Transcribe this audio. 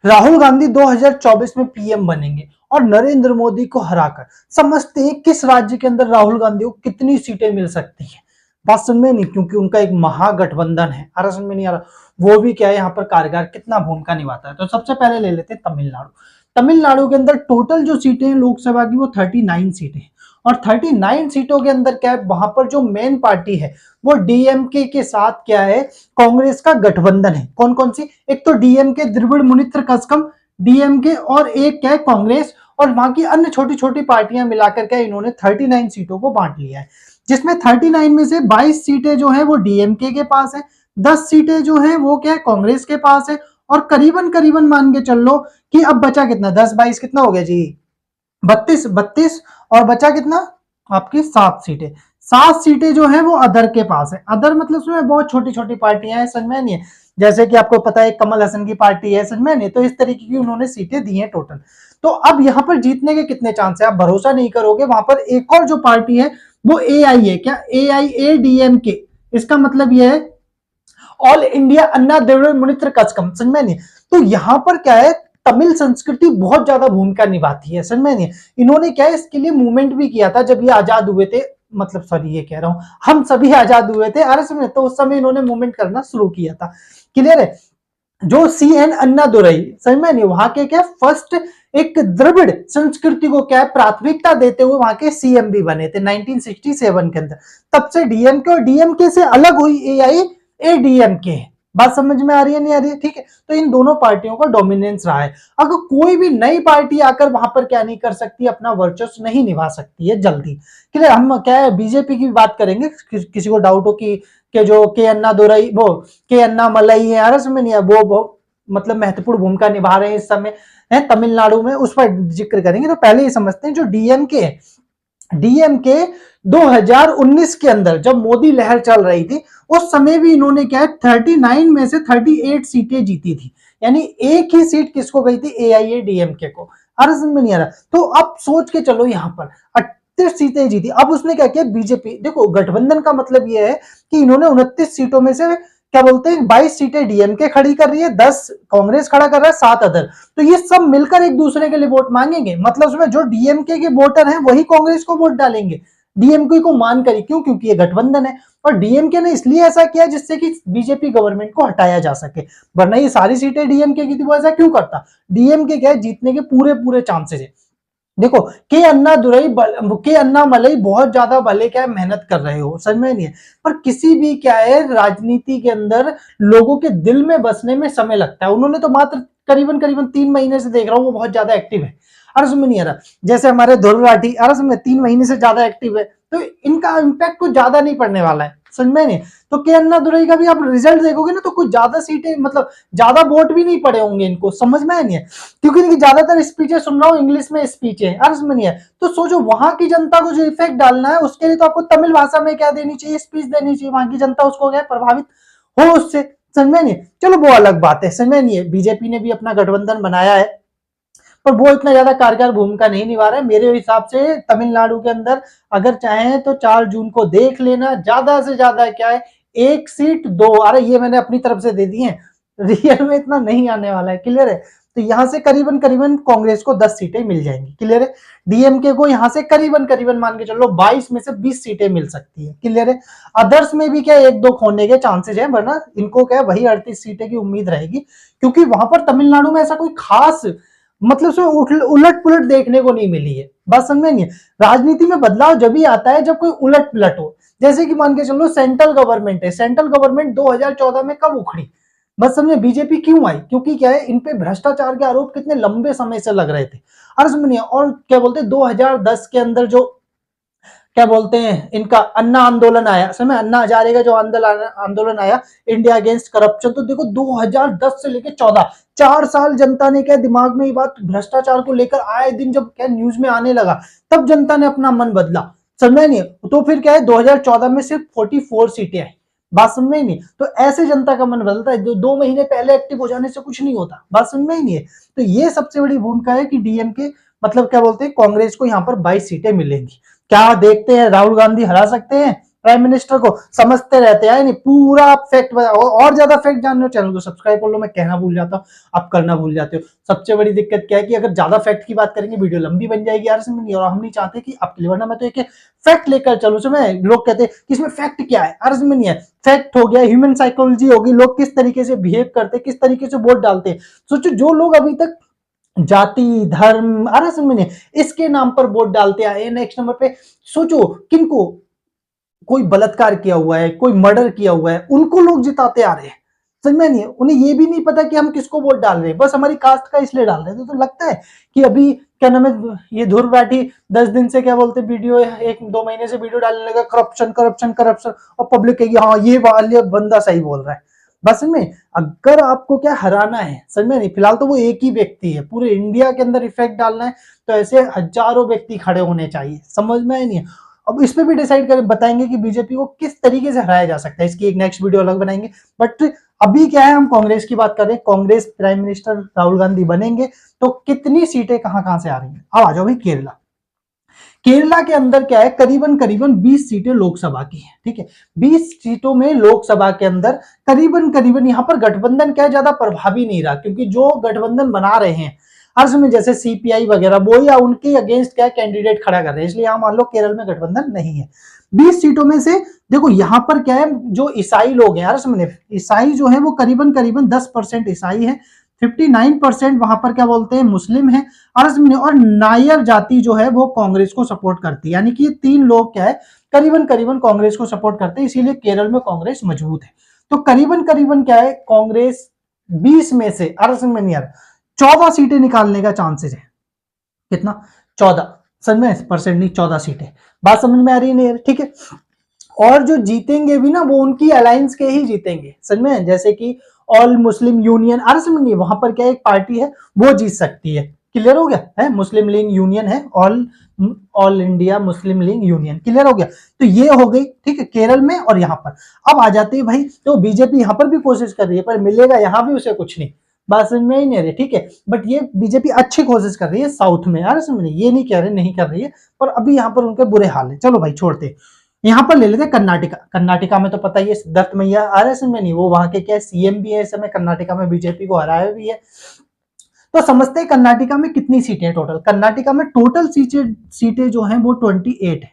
राहुल गांधी 2024 में पीएम बनेंगे और नरेंद्र मोदी को हराकर समझते हैं किस राज्य के अंदर राहुल गांधी को कितनी सीटें मिल सकती हैं। बात समझ में नहीं, क्योंकि उनका एक महागठबंधन है। आ रहा समझ में नहीं आ रहा, वो भी क्या है यहाँ पर कारगर कितना भूमिका निभाता है। तो सबसे पहले ले लेते हैं तमिलनाडु। तमिलनाडु के अंदर टोटल जो सीटें हैं लोकसभा की वो 39 सीटें हैं। और 39 सीटों के अंदर क्या है, वहां पर जो मेन पार्टी है वो डीएमके के साथ क्या है, कांग्रेस का गठबंधन है। कौन कौन सी, एक तो डीएमके द्रविड़ मुनेत्र कझगम डीएमके, और एक क्या है कांग्रेस, और वहां की अन्य छोटी छोटी पार्टियां मिलाकर क्या इन्होंने 39 सीटों को बांट लिया है। जिसमें 39 में से 22 सीटें जो है वो डीएमके के पास है, 10 सीटें जो है वो क्या है कांग्रेस के पास है, और करीबन करीबन मान के चल लो कि अब बचा कितना, 10 22 कितना हो गया जी, 32 और बचा कितना आपकी 7 सीटें। 7 सीटें जो है वो अदर के पास है। अदर मतलब उसमें बहुत छोटी छोटी पार्टियां हैं, समझ में नहीं है। जैसे कि आपको पता है कमल हसन की पार्टी है, समझ में नहीं। तो इस तरीके की उन्होंने सीटें दी हैं टोटल। तो अब यहाँ पर जीतने के कितने चांस है, आप भरोसा नहीं करोगे। वहां पर एक और जो पार्टी है वो एआई है, क्या AIADMK, इसका मतलब यह है ऑल इंडिया अन्ना द्रविड़ मुनेत्र कझगम, समझ में नहीं। तो यहाँ पर क्या है, तमिल संस्कृति बहुत ज्यादा भूमिका निभाती है, समझ में नहीं। इन्होंने क्या है इसके लिए मूवमेंट भी किया था जब ये आजाद हुए थे, मतलब सॉरी ये कह रहा हूं, हम सभी आजाद हुए थे अरे समझ, तो उस समय इन्होंने मूवमेंट करना शुरू किया था। क्लियर है। जो CN अन्नादुरई, समझ में नहीं, वहां के क्या फर्स्ट एक द्रविड़ संस्कृति को क्या है प्राथमिकता देते हुए वहां के सीएम भी बने थे 1967 के अंदर। तब से डीएमके, और डीएमके से अलग हुई AIADMK। बात समझ में आ रही है नहीं आ रही है, ठीक है। तो इन दोनों पार्टियों का डोमिनेंस रहा है। अगर कोई भी नई पार्टी आकर वहां पर क्या नहीं कर सकती, अपना वर्चस्व नहीं निभा सकती है जल्दी। क्लियर। हम क्या है बीजेपी की बात करेंगे, किसी को डाउट हो कि जो के अन्नादुरई, वो के अन्नामलई है, यार समझ नहीं है, वो मतलब महत्वपूर्ण भूमिका निभा रहे हैं इस समय है तमिलनाडु में, उस पर जिक्र करेंगे। तो पहले ये समझते हैं जो डीएमके है, डीएमके 2019 के अंदर जब मोदी लहर चल रही थी उस समय भी इन्होंने क्या है 39 में से 38 सीटें जीती थी। यानी एक ही सीट किसको गई थी, AIADMK को। अरे समझ में नहीं आ रहा। तो अब सोच के चलो यहाँ पर 38 सीटें जीती। अब उसने क्या किया, बीजेपी, देखो गठबंधन का मतलब यह है कि इन्होंने 29 सीटों में से क्या बोलते हैं 22 सीटें डीएमके खड़ी कर रही है, 10 कांग्रेस खड़ा कर रहा है, 7 अदर। तो ये सब मिलकर एक दूसरे के लिए वोट मांगेंगे। मतलब उसमें जो डीएमके के वोटर हैं वही कांग्रेस को वोट डालेंगे, डीएमके को मान कर। क्यों, क्योंकि ये गठबंधन है। और डीएमके ने इसलिए ऐसा किया जिससे कि बीजेपी गवर्नमेंट को हटाया जा सके, वरना ये सारी सीटें डीएमके की थी, वो ऐसा क्यों करता। डीएमके क्या है जीतने के पूरे पूरे चांसेस है। देखो के अन्नामलई बहुत ज्यादा भले क्या है मेहनत कर रहे हो, समझ में नहीं है, पर किसी भी क्या है राजनीति के अंदर लोगों के दिल में बसने में समय लगता है। उन्होंने तो मात्र करीबन करीबन 3 महीने से देख रहा हूँ वो बहुत ज्यादा एक्टिव है। अरे समझ में नहीं आ रहा। जैसे हमारे ध्रुव राठी, अरे समझ में 3 महीने से ज्यादा एक्टिव है, तो इनका इम्पैक्ट कुछ ज्यादा नहीं पड़ने वाला है, समझ में नहीं। तो के अन्नादुरई का भी आप रिजल्ट देखोगे ना तो कुछ ज्यादा सीटें, मतलब ज्यादा वोट भी नहीं पड़े होंगे इनको, समझ में नहीं है। क्योंकि इनकी ज्यादातर स्पीचें सुन रहा हूँ इंग्लिश में स्पीच है, अर्ज में नहीं है। तो सोचो वहां की जनता को जो इफेक्ट डालना है उसके लिए तो आपको तमिल भाषा में क्या देनी चाहिए, स्पीच देनी चाहिए। वहां की जनता उसको क्या प्रभावित हो उससे, समझ में नहीं है। चलो वो अलग बात है, समझ में नहीं है। बीजेपी ने भी अपना गठबंधन बनाया है पर वो इतना ज्यादा कारगर भूमिका नहीं निभा रहा है मेरे हिसाब से तमिलनाडु के अंदर। अगर चाहें तो 4 जून को देख लेना, ज्यादा से ज्यादा क्या है 1 सीट 2, अरे ये मैंने अपनी तरफ से दे दी है, रियल में इतना नहीं आने वाला है। क्लियर है। तो यहां से करीबन करीबन कांग्रेस को 10 सीटें मिल जाएंगी। क्लियर है। डीएमके को यहां से करीबन करीबन मान के चलो 22 में से 20 सीटें मिल सकती है। क्लियर है। अदर्स में भी क्या 1-2 खोने के चांसेस है, वरना इनको क्या वही 38 सीटें की उम्मीद रहेगी। क्योंकि वहां पर तमिलनाडु में ऐसा कोई खास मतलब उसमें उलट पुलट देखने को नहीं मिली है। बात समझ में नहीं है। राजनीति में बदलाव जब भी आता है जब कोई उलट पुलट हो। जैसे कि मान के चलो सेंट्रल गवर्नमेंट है, सेंट्रल गवर्नमेंट 2014 में कब उखड़ी, बस समझे। बीजेपी क्यों आई, क्योंकि क्या है इन पे भ्रष्टाचार के आरोप कितने लंबे समय से लग रहे थे। अरे समझिए, और क्या बोलते 2010 के अंदर जो क्या बोलते हैं इनका अन्ना आंदोलन आया, समय अन्ना हजारे का जो आंदोलन आया इंडिया अगेंस्ट करप्शन। तो देखो 2010 से लेकर 14 4 साल जनता ने क्या दिमाग में ये बात भ्रष्टाचार को लेकर आए दिन जब क्या न्यूज में आने लगा, तब जनता ने अपना मन बदला, समझ नहीं। तो फिर क्या है 2014 में सिर्फ 44 सीटें आई। बात समझ में ही नहीं। तो ऐसे जनता का मन बदलता है, जो 2 महीने पहले एक्टिव हो जाने से कुछ नहीं होता। बात समझ में ही नहीं है। तो ये सबसे बड़ी भूमिका है कि डीएमके मतलब क्या बोलते हैं कांग्रेस को यहाँ पर 22 सीटें मिलेंगी। क्या देखते हैं राहुल गांधी हरा सकते हैं, प्राइम मिनिस्टर को समझते रहते हैं नहीं, पूरा फैक्ट और ज्यादा फैक्ट जानने हो चैनल को सब्सक्राइब कर लो। मैं कहना भूल जाता हूँ, आप करना भूल जाते हो। सबसे बड़ी दिक्कत क्या है कि अगर ज्यादा फैक्ट की बात करेंगे वीडियो लंबी बन जाएगी यार, और हम नहीं चाहते कि आपके लिए, वरना मैं तो एक फैक्ट लेकर चलूं। समय लोग कहते हैं कि इसमें फैक्ट क्या है, अर्ज में नहीं है। फैक्ट हो गया, ह्यूमन साइकोलॉजी होगी, लोग किस तरीके से बिहेव करते हैं, किस तरीके से वोट डालते हैं। सोचो जो लोग अभी तक जाति धर्म अरे समझ में इसके नाम पर वोट डालते आए, नेक्स्ट नंबर पे सोचो किनको कोई बलात्कार किया हुआ है, कोई मर्डर किया हुआ है, उनको लोग जिताते आ रहे हैं। समझ में नहीं है, उन्हें ये भी नहीं पता कि हम किसको वोट डाल रहे हैं, बस हमारी कास्ट का इसलिए डाल रहे हैं। तो लगता है कि अभी क्या नाम है, ये धुर बैठी 10 दिन से क्या बोलते वीडियो, 1-2 महीने से वीडियो डालने लगा, करप्शन करप्शन करप्शन, और पब्लिक कहेगी हाँ ये वाले बंदा सही बोल रहा है। बस में अगर आपको क्या हराना है, समझ में नहीं, फिलहाल तो वो एक ही व्यक्ति है, पूरे इंडिया के अंदर इफेक्ट डालना है तो ऐसे हजारों व्यक्ति खड़े होने चाहिए। समझ में नहीं है। अब इस पे भी डिसाइड करें, बताएंगे कि बीजेपी को किस तरीके से हराया जा सकता है, इसकी एक नेक्स्ट वीडियो अलग बनाएंगे। बट अभी क्या है, हम कांग्रेस की बात कर रहे हैं। कांग्रेस प्राइम मिनिस्टर राहुल गांधी बनेंगे तो कितनी सीटें कहां से आ रही हैं। अब आ जाओ भाई केरला। केरला के अंदर क्या है, करीबन करीबन 20 सीटें लोकसभा की है, ठीक है। 20 सीटों में लोकसभा के अंदर करीबन करीबन यहाँ पर गठबंधन क्या है, ज्यादा प्रभावी नहीं रहा, क्योंकि जो गठबंधन बना रहे हैं अर्ज में जैसे सीपीआई वगैरह, वो या उनके अगेंस्ट क्या कैंडिडेट खड़ा कर रहे हैं, इसलिए यहां मान लो केरल में गठबंधन नहीं है। 20 सीटों में से देखो यहाँ पर क्या है, जो ईसाई लोग हैं यार, समझे ईसाई जो है वो करीबन करीबन 10% ईसाई है, 59% वहां पर क्या बोलते हैं मुस्लिम है, और नायर जाति जो है वो कांग्रेस को सपोर्ट करती है। यानी कि ये 3 लोग क्या है करीबन करीबन कांग्रेस को सपोर्ट करते हैं, इसीलिए केरल में कांग्रेस मजबूत है। तो करीबन करीबन क्या है, कांग्रेस 20 में से 14 सीटें निकालने का चांसेस है। कितना? 14, समझ में, परसेंट नहीं, 14 सीटें। बात समझ में आ रही है नहीं? ठीक है। और जो जीतेंगे भी ना, वो उनकी अलायंस के ही जीतेंगे, समझ में, जैसे कि ऑल मुस्लिम यूनियन, अरे समझिए वहां पर क्या एक पार्टी है वो जीत सकती है। क्लियर हो गया है, मुस्लिम लीग यूनियन है, all all India Muslim league union. Clear हो गया। तो ये हो गई, ठीक है, केरल में। और यहाँ पर अब आ जाते हैं भाई, तो बीजेपी यहाँ पर भी कोशिश कर रही है, पर मिलेगा यहाँ भी उसे कुछ नहीं। बात समझ में ही नहीं रही, ठीक है। बट ये बीजेपी अच्छी कोशिश कर रही है साउथ में, यार समझ, ये नहीं कह रहे नहीं कर रही है, पर अभी यहाँ पर उनके बुरे हाल है। चलो भाई छोड़ते, यहाँ पर ले लेते हैं कर्नाटका। कर्नाटका में तो पता ही है सिद्धार्थ मैया आरएस में नहीं, वो वहां के क्या सीएम भी है इस समय, कर्नाटका में बीजेपी को हराया भी है। तो समझते हैं कर्नाटका में कितनी सीटें हैं टोटल। कर्नाटका में टोटल सीटें जो हैं वो 28 है,